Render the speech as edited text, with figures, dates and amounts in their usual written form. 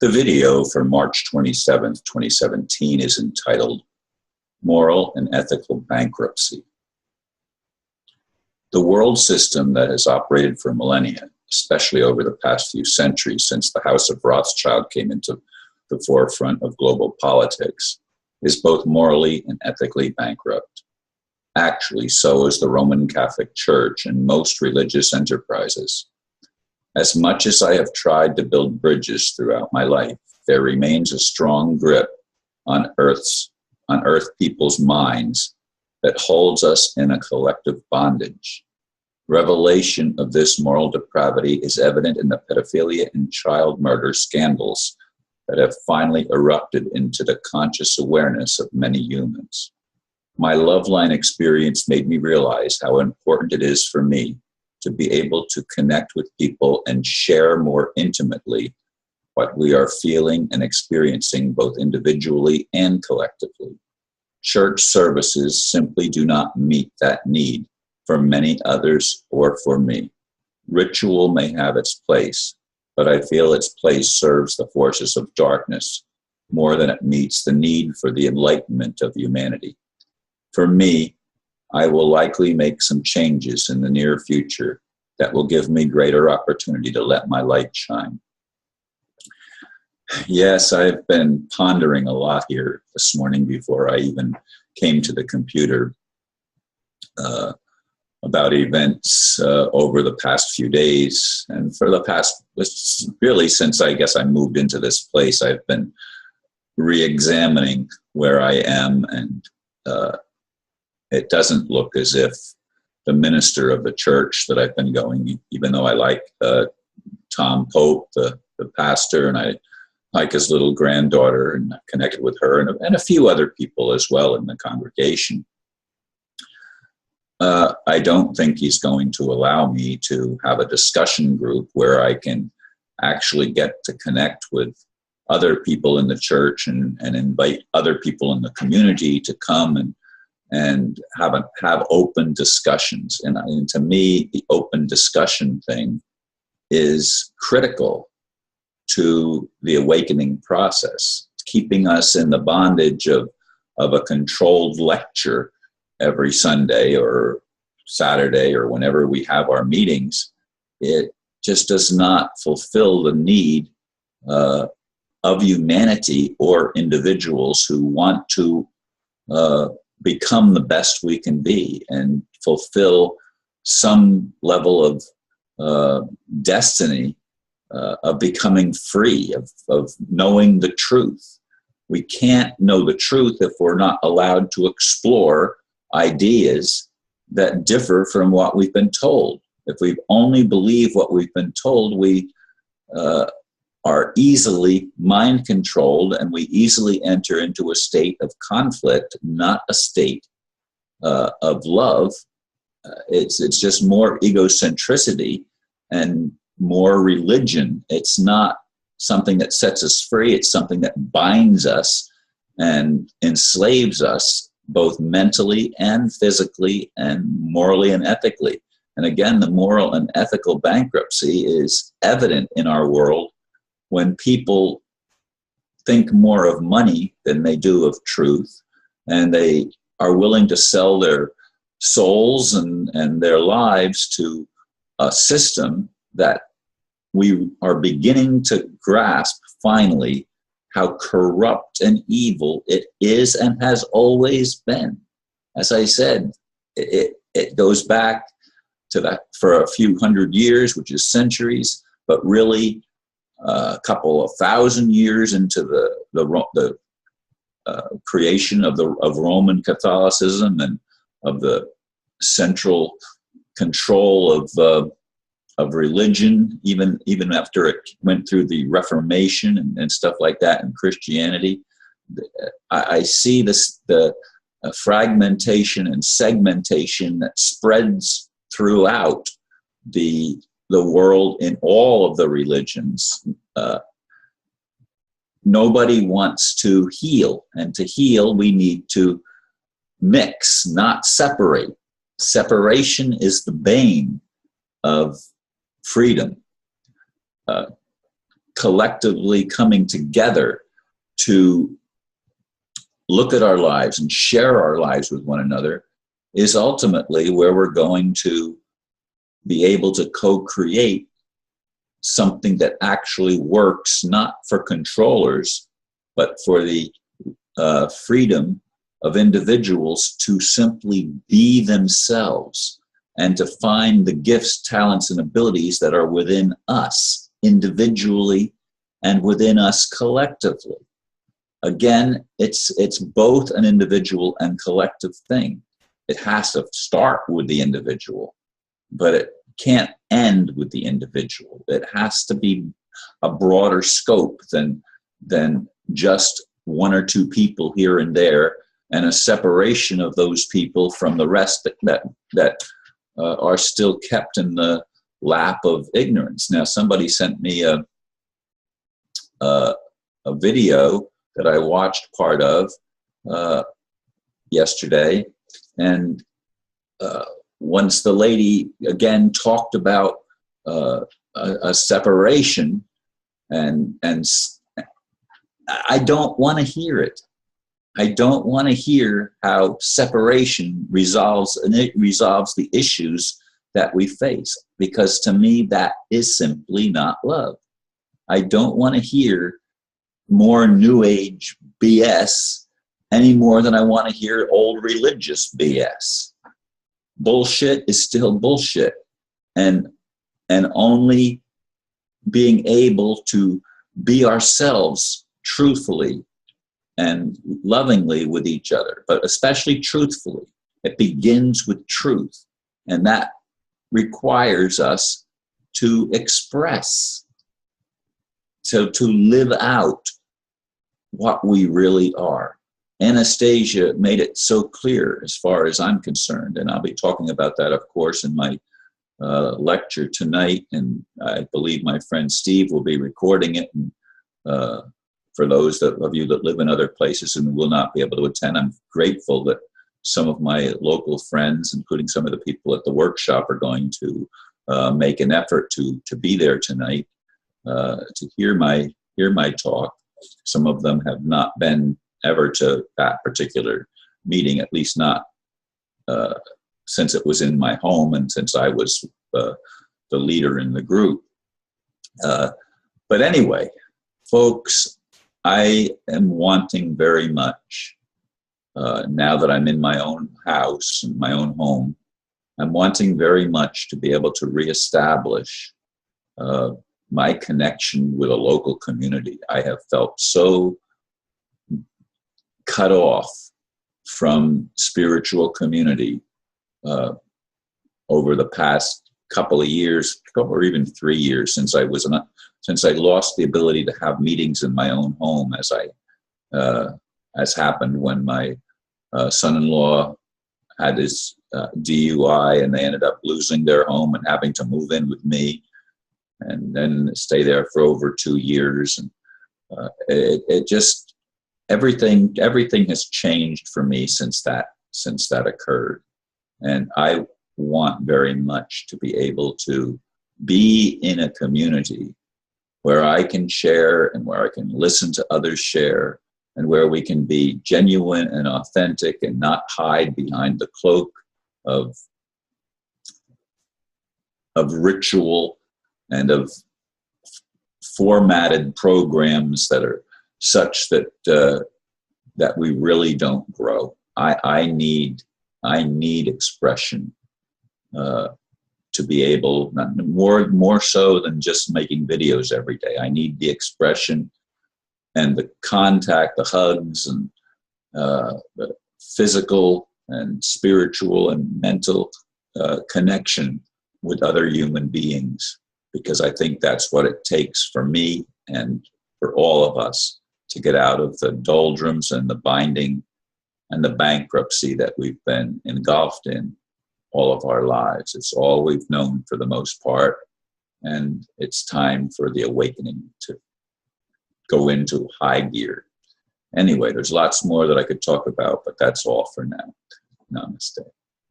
The video for March 27th, 2017 is entitled Moral and Ethical Bankruptcy. The world system that has operated for millennia, especially over the past few centuries since the House of Rothschild came into the forefront of global politics, is both morally and ethically bankrupt. Actually, so is the Roman Catholic Church and most religious enterprises. As much as I have tried to build bridges throughout my life, there remains a strong grip on Earth people's minds that holds us in a collective bondage. Revelation of this moral depravity is evident in the pedophilia and child murder scandals that have finally erupted into the conscious awareness of many humans. My Loveline experience made me realize how important it is for me to be able to connect with people and share more intimately what we are feeling and experiencing both individually and collectively. Church services simply do not meet that need for many others or for me. Ritual may have its place, but I feel its place serves the forces of darkness more than it meets the need for the enlightenment of humanity. For me, I will likely make some changes in the near future that will give me greater opportunity to let my light shine. Yes, I've been pondering a lot here this morning before I even came to the computer about events over the past few days. And for the past, really since I guess I moved into this place, I've been re-examining where I am, and it doesn't look as if the minister of the church that I've been going, even though I like Tom Pope, the pastor, and I like his little granddaughter, and I connected with her and a few other people as well in the congregation. I don't think he's going to allow me to have a discussion group where I can actually get to connect with other people in the church and invite other people in the community to come and have open discussions. And to me, the open discussion thing is critical to the awakening process. Keeping us in the bondage of a controlled lecture every Sunday or Saturday or whenever we have our meetings, it just does not fulfill the need of humanity or individuals who want to become the best we can be and fulfill some level of destiny of becoming free, of knowing the truth. We can't know the truth if we're not allowed to explore ideas that differ from what we've been told. If we only believe what we've been told, we are easily mind controlled, and we easily enter into a state of conflict, not a state of love. It's just more egocentricity and more religion. It's not something that sets us free. It's something that binds us and enslaves us both mentally and physically and morally and ethically. And again, the moral and ethical bankruptcy is evident in our world when people think more of money than they do of truth, and they are willing to sell their souls and their lives to a system that we are beginning to grasp finally how corrupt and evil it is and has always been. As I said, it goes back to that for a few hundred years, which is centuries, but really a couple of thousand years into the creation of Roman Catholicism and of the central control of religion, even after it went through the Reformation and stuff like that in Christianity. I see the fragmentation and segmentation that spreads throughout the world in all of the religions. Nobody wants to heal, and to heal we need to mix, not separate. Separation is the bane of freedom. collectively coming together to look at our lives and share our lives with one another is ultimately where we're going to be able to co-create something that actually works, not for controllers, but for the freedom of individuals to simply be themselves and to find the gifts, talents, and abilities that are within us individually and within us collectively. Again, it's both an individual and collective thing. It has to start with the individual, but it can't end with the individual. It has to be a broader scope than just one or two people here and there, and a separation of those people from the rest that are still kept in the lap of ignorance. Now, somebody sent me a video that I watched part of yesterday, and once the lady again talked about a separation, and I don't want to hear it. I don't want to hear how separation resolves the issues that we face, because to me that is simply not love. I don't want to hear more New Age BS any more than I want to hear old religious BS. Bullshit is still bullshit, and only being able to be ourselves truthfully and lovingly with each other, but especially truthfully. It begins with truth, and that requires us to express, to live out what we really are. Anastasia made it so clear as far as I'm concerned, and I'll be talking about that, of course, in my lecture tonight, and I believe my friend Steve will be recording it. And for those of you that live in other places and will not be able to attend, I'm grateful that some of my local friends, including some of the people at the workshop, are going to make an effort to be there tonight to hear my talk. Some of them have not been ever to that particular meeting, at least not since it was in my home and since I was the leader in the group. But anyway, folks, I am wanting very much, now that I'm in my own house, in my own home, I'm wanting very much to be able to reestablish my connection with a local community. I have felt so cut off from spiritual community over the past couple of years, or even 3 years, since I lost the ability to have meetings in my own home, as happened when my son-in-law had his DUI, and they ended up losing their home and having to move in with me, and then stay there for over 2 years. And it just everything has changed for me since that occurred. And I want very much to be able to be in a community where I can share and where I can listen to others share, and where we can be genuine and authentic and not hide behind the cloak of ritual and of formatted programs that are such that that we really don't grow. I need expression to be able, more so than just making videos every day. I need the expression and the contact, the hugs, and the physical and spiritual and mental connection with other human beings, because I think that's what it takes for me and for all of us to get out of the doldrums and the binding and the bankruptcy that we've been engulfed in all of our lives. It's all we've known for the most part, and it's time for the awakening to go into high gear. Anyway, there's lots more that I could talk about, but that's all for now. Namaste.